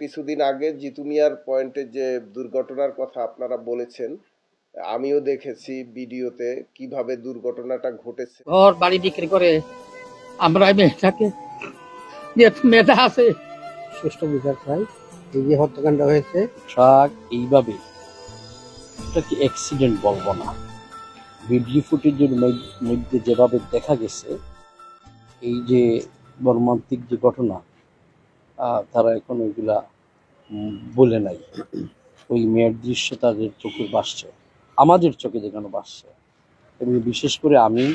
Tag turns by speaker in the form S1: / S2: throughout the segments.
S1: কিছুদিন আগে জিতু মিয়ার পয়েন্টে যে দুর্ঘটনার কথা আপনারা বলেছেন, আমিও দেখেছি ভিডিওতে কিভাবে দুর্ঘটনাটা ঘটেছে।
S2: ঘর বাড়ি বিক্রি করে আমরা মেয়েটাকে, যে মেয়েটা আছে,
S3: সুষ্ঠু বিচার চাই। এই যে হত্যাকাণ্ড হয়েছে,
S4: ট্রাক এইভাবে, এটা কি অ্যাক্সিডেন্ট বলবো না, ভিডিও ফুটেজের মধ্যে যেভাবে দেখা গেছে, এই যে মর্মান্তিক যে ঘটনা, তারা এখন ওইগুলা বলে নাই। ওই মেয়ের দৃশ্য তাদের চোখে ভাসছে, আমাদের চোখে যেখানে ভাসছে। এবং বিশেষ করে আমি,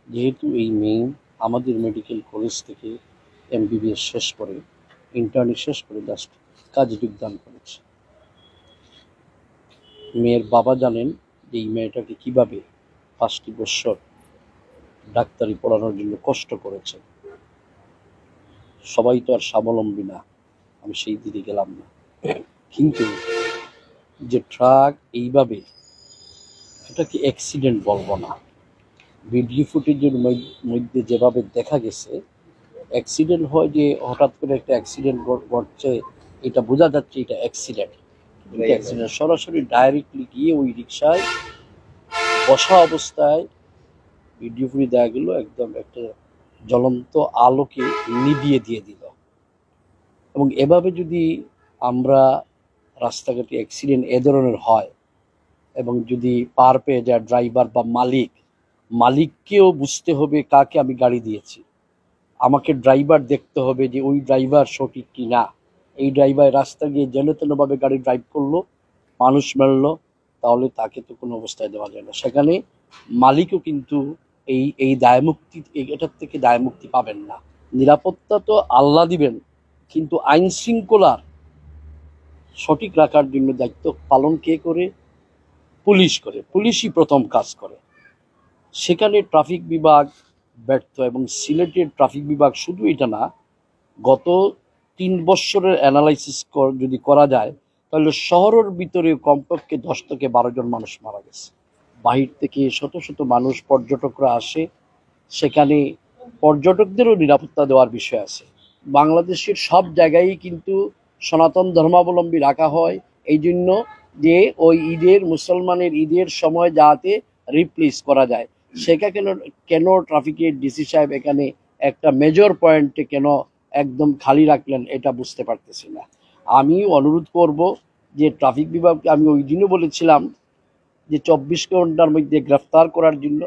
S4: যেহেতু এই মেয়ে আমাদের মেডিকেল কলেজ থেকে MBBS শেষ করে, ইন্টার্নি শেষ করে জাস্ট কাজে যোগদান করেছে। মেয়ের বাবা জানেন যে এই মেয়েটাকে কীভাবে 5টি বছর ডাক্তারি পড়ানোর জন্য কষ্ট করেছে। সবাই তো আর স্বাবলম্বী না, আমি সেই দিকে গেলাম না, কিন্তু যে ট্রাক এইভাবে, এটা কি অ্যাক্সিডেন্ট বলবো না, ভিডিও ফুটেজের মধ্যে যেভাবে দেখা গেছে, অ্যাক্সিডেন্ট হয় যে হঠাৎ করে একটা অ্যাক্সিডেন্ট ঘটছে, এটা বোঝা যাচ্ছে এটা অ্যাক্সিডেন্ট। সরাসরি ডাইরেক্টলি গিয়ে ওই রিক্সায় বসা অবস্থায় ভিডিও ফুটেজ দেখা গেল, একদম একটা জ্বলন্ত আলোকে নিভিয়ে দিয়ে দিল। এবং এভাবে যদি আমরা রাস্তাঘাটে অ্যাক্সিডেন্ট এ ধরনের হয়, এবং যদি পার পেয়ে যায় ড্রাইভার বা মালিককেও বুঝতে হবে কাকে আমি গাড়ি দিয়েছি। আমাকে ড্রাইভার দেখতে হবে যে ওই ড্রাইভার সঠিক কি না। এই ড্রাইভার রাস্তা গিয়ে যেন তেনভাবে গাড়ি ড্রাইভ করলো, মানুষ মারলো, তাহলে তাকে তো কোনো অবস্থায় দেওয়া যায় না। সেখানে মালিকও কিন্তু এই দায়মুক্তি, এটার থেকে দায়মুক্তি পাবেন না। নিরাপত্তা তো আল্লাহ দিবেন, কিন্তু আইন শৃঙ্খলার সঠিক রাখার জন্য দায়িত্ব পালন কে করে? পুলিশ করে। পুলিশই প্রথম কাজ করে। সেখানে ট্রাফিক বিভাগ ব্যর্থ। এবং সিলেটের ট্রাফিক বিভাগ শুধু এটা না, গত 3 বছরের অ্যানালাইসিস যদি করা যায়, তাহলে শহরের ভিতরে কমপক্ষে 10 থেকে 12 জন মানুষ মারা গেছে। বাহির থেকে শত শত মানুষ, পর্যটকরা আসে, সেখানে পর্যটকদেরও নিরাপত্তা দেওয়ার বিষয় আছে। বাংলাদেশের সব জায়গায় কিন্তু সনাতন ধর্মাবলম্বী রাখা হয়, এই জন্য যে ওই ঈদের, মুসলমানের ঈদের সময় যাতে রিপ্লেস করা যায়। সেখানে কেন ট্রাফিকের ডিসি সাহেব এখানে একটা মেজর পয়েন্টে কেন একদম খালি রাখলেন, এটা বুঝতে পারতেছি না। আমি অনুরোধ করব যে ট্রাফিক বিভাগকে, আমি ওই দিনও বলেছিলাম যে 24 ঘন্টার মধ্যে গ্রেফতার করার জন্য।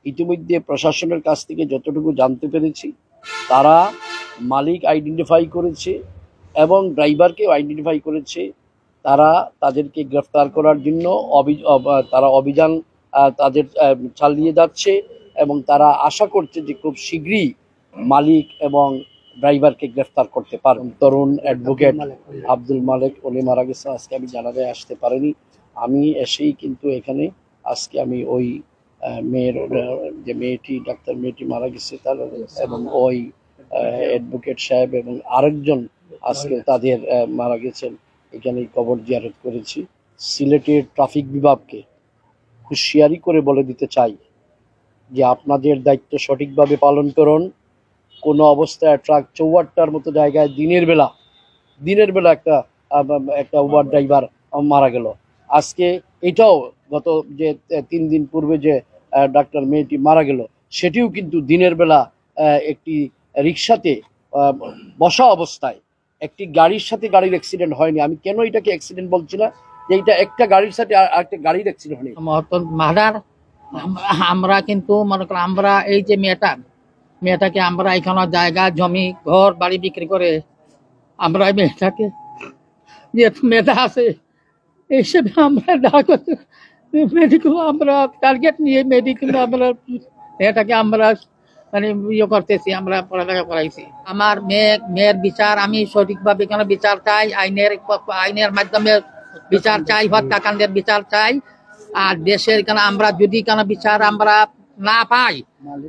S4: ইতিমধ্যে প্রশাসনের কাছ থেকে যতটুকু জানতে পেরেছি, তারা মালিক আইডেন্টিফাই করেছে এবং ড্রাইভারকেও আইডেন্টিফাই করেছে। তারা তাদেরকে গ্রেফতার করার জন্য তারা অভিযান তাদের চালিয়ে যাচ্ছে, এবং তারা আশা করছে যে খুব শীঘ্রই মালিক এবং ড্রাইভারকে গ্রেফতার করতে পারবেন। তরুণ অ্যাডভোকেট আব্দুল মালেক উনি মারা গেছে। আজকে আমি জানাজায় আসতে পারিনি। আমি এসেই কিন্তু এখানে আজকে আমি ওই মেয়ের, যে মেয়েটি, ডাক্তার মেয়েটি মারা গেছে তার, এবং ওই অ্যাডভোকেট সাহেব এবং আরেকজন আজকে তাদের মারা গেছেন, এখানে কবর জিয়ারত করেছি। সিলেটের ট্রাফিক বিভাগকে হুঁশিয়ারি করে বলে দিতে চাই যে আপনাদের দায়িত্ব সঠিকভাবে পালন করুন। কোনো অবস্থায় ট্রাক 54টার মতো জায়গায় দিনের বেলা একটা উবার ড্রাইভার মারা গেল। আজকে এটাও গত যে 3 দিন পূর্বে যে ডাক্তার মেয়েটি মারা গেল, সেটিও কিন্তু দিনের বেলা একটি রিক্সাতে বসা অবস্থায় একটি গাড়ির সাথে গাড়ির অ্যাক্সিডেন্ট হয়নি। আমি কেন এটাকে অ্যাক্সিডেন্ট বলছি না, যে এটা একটা গাড়ির সাথে আরেকটা গাড়ির অ্যাক্সিডেন্ট হয়নি।
S2: মার্ডার। আমরা কিন্তু মনে করেন, আমরা এই যে মেয়েটাকে আমরা এখানে জায়গা, জমি, ঘর বাড়ি বিক্রি করে আমরা মেয়েটাকে, যে মেয়েটা আছে এইসব আমরা মেডিকেল, আমরা টার্গেট নিয়ে মেডিকেল আমরা এটাকে আমরা মানে ইয়ে করতেছি, আমরা পড়ালেখা করাইছি। আমার মেয়ের বিচার আমি সঠিকভাবে কেন বিচার চাই, আইনের মাধ্যমে বিচার চাই, হত্যাকাণ্ডের বিচার চাই। আর দেশের কেন আমরা যদি কেন বিচার আমরা না পাই,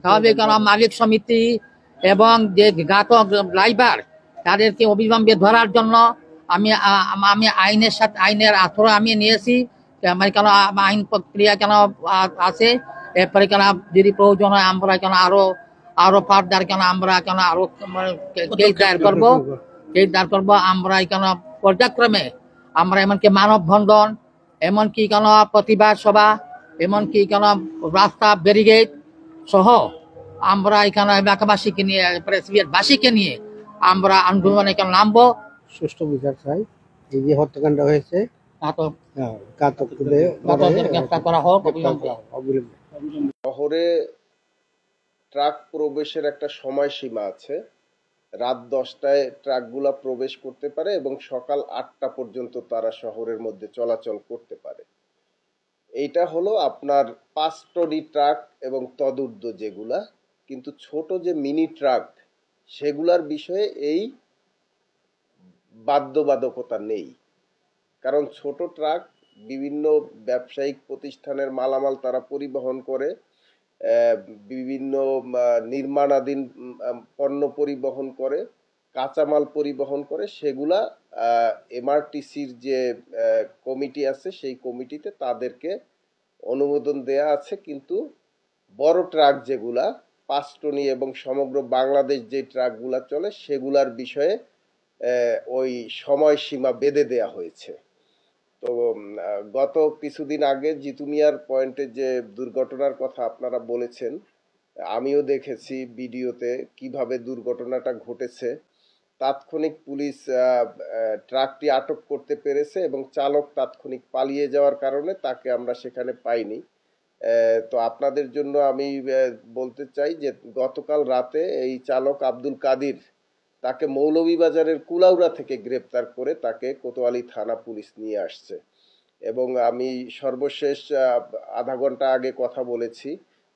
S2: তাহলে কেন মালিক সমিতি এবং যে ঘাতক ড্রাইভার তাদেরকে অবিলম্বে ধরার জন্য আমি আইনের আশ্রয় আমি নিয়েছি। আমার কেন আইন প্রক্রিয়া কেন আছে, এরপরে কেন যদি প্রয়োজন হয় আমরা কেন আরো ফার্দার কেন আমরা কেন আরো কেস দায়ের করবো। এই দাঁড় করবো আমরা এখানে পর্যায়ক্রমে আমরা এমনকি মানববন্ধন, এমনকি কোনো প্রতিবাদ সভা, এমনকি কোনো রাস্তা ব্যারিকেড সহ আমরা এখানে এলাকাবাসীকে নিয়ে প্রেসবিয়ারবাসীকে নিয়ে আমরা আন্দোলনে এখানে নামবো।
S3: সুষ্ঠু বিচার চাই। এই যে হত্যাকাণ্ড হয়েছে
S2: ঘাতকদের গ্রেফতার করা হোক অবিলম্বে।
S3: অবিলম্বে।
S1: শহরে ট্রাক প্রবেশের একটা সময়সীমা আছে। রাত 10টায় ট্রাকগুলা প্রবেশ করতে পারে এবং সকাল 8টা পর্যন্ত তারা শহরের মধ্যে চলাচল করতে পারে। এইটা হলো আপনার 5 টনি ট্রাক এবং তদূর্ধ্ব যেগুলা, কিন্তু ছোট যে মিনি ট্রাক সেগুলার বিষয়ে এই বাধ্যবাধকতা নেই। কারণ ছোট ট্রাক বিভিন্ন ব্যবসায়িক প্রতিষ্ঠানের মালামাল তারা পরিবহন করে, বিভিন্ন নির্মাণাধীন পণ্য পরিবহন করে, কাঁচামাল পরিবহন করে, সেগুলা এমআরটিসির যে কমিটি আছে সেই কমিটিতে তাদেরকে অনুমোদন দেয়া আছে। কিন্তু বড় ট্রাক যেগুলা 5 টনি এবং সমগ্র বাংলাদেশ যে ট্রাকগুলা চলে সেগুলার বিষয়ে ওই সময়সীমা বেঁধে দেয়া হয়েছে। তো গত কিছুদিন আগে জিতু মিয়ার পয়েন্টে যে দুর্ঘটনার কথা আপনারা বলেছেন, আমিও দেখেছি ভিডিওতে কিভাবে দুর্ঘটনাটা ঘটেছে। তাৎক্ষণিক পুলিশ ট্রাকটি আটক করতে পেরেছে এবং চালক তাৎক্ষণিক পালিয়ে যাওয়ার কারণে তাকে আমরা সেখানে পাইনি। তো আপনাদের জন্য আমি বলতে চাই যে গতকাল রাতে এই চালক আব্দুল কাদির, তাকে মৌলভীবাজারের কুলাউড়া থেকে গ্রেপ্তার করে তাকে কোতোয়ালি থানা পুলিশ নিয়ে আসছে এবং আমি সর্বশেষ আধা ঘন্টা আগে কথা বলেছি।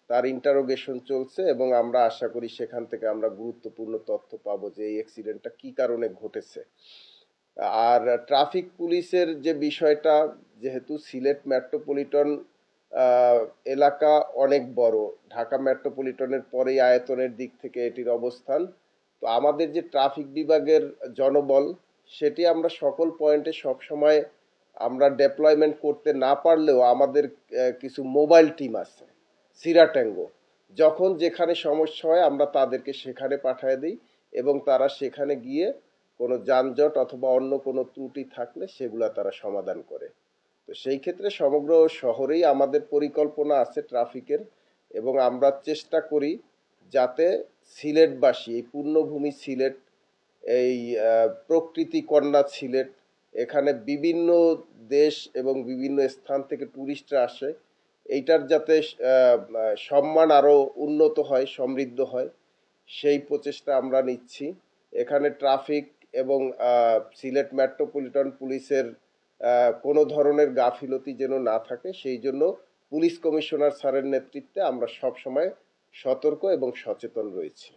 S1: তার ইন্টারোগেশন চলছে এবং আমরা আশা করি সেখান থেকে আমরা গুরুত্বপূর্ণ তথ্য পাবো যে এই অ্যাক্সিডেন্টটা কি কারণে ঘটেছে। আর ট্রাফিক পুলিশের যে বিষয়টা, যেহেতু সিলেট মেট্রোপলিটন এলাকা অনেক বড়, ঢাকা মেট্রোপলিটনের পরেই আয়তনের দিক থেকে এটির অবস্থান, তো আমাদের যে ট্রাফিক বিভাগের জনবল সেটি আমরা সকল পয়েন্টে সবসময় আমরা ডেপ্লয়মেন্ট করতে না পারলেও আমাদের কিছু মোবাইল টিম আছে সিরাট্যাঙ্গো, যখন যেখানে সমস্যা হয় আমরা তাদেরকে সেখানে পাঠিয়ে দিই এবং তারা সেখানে গিয়ে কোনো যানজট অথবা অন্য কোনো ত্রুটি থাকলে সেগুলা তারা সমাধান করে। তো সেই ক্ষেত্রে সমগ্র শহরেই আমাদের পরিকল্পনা আছে ট্রাফিকের এবং আমরা চেষ্টা করি যাতে সিলেটবাসী, এই পূর্ণভূমি সিলেট, এই প্রকৃতি কন্যা সিলেট, এখানে বিভিন্ন দেশ এবং বিভিন্ন স্থান থেকে ট্যুরিস্টরা আসে, এইটার যাতে সম্মান আরও উন্নত হয়, সমৃদ্ধ হয়, সেই প্রচেষ্টা আমরা নিচ্ছি। এখানে ট্রাফিক এবং সিলেট মেট্রোপলিটন পুলিশের কোনো ধরনের গাফিলতি যেন না থাকে, সেই জন্য পুলিশ কমিশনার স্যারের নেতৃত্বে আমরা সবসময় সতর্ক এবং সচেতন রয়েছি।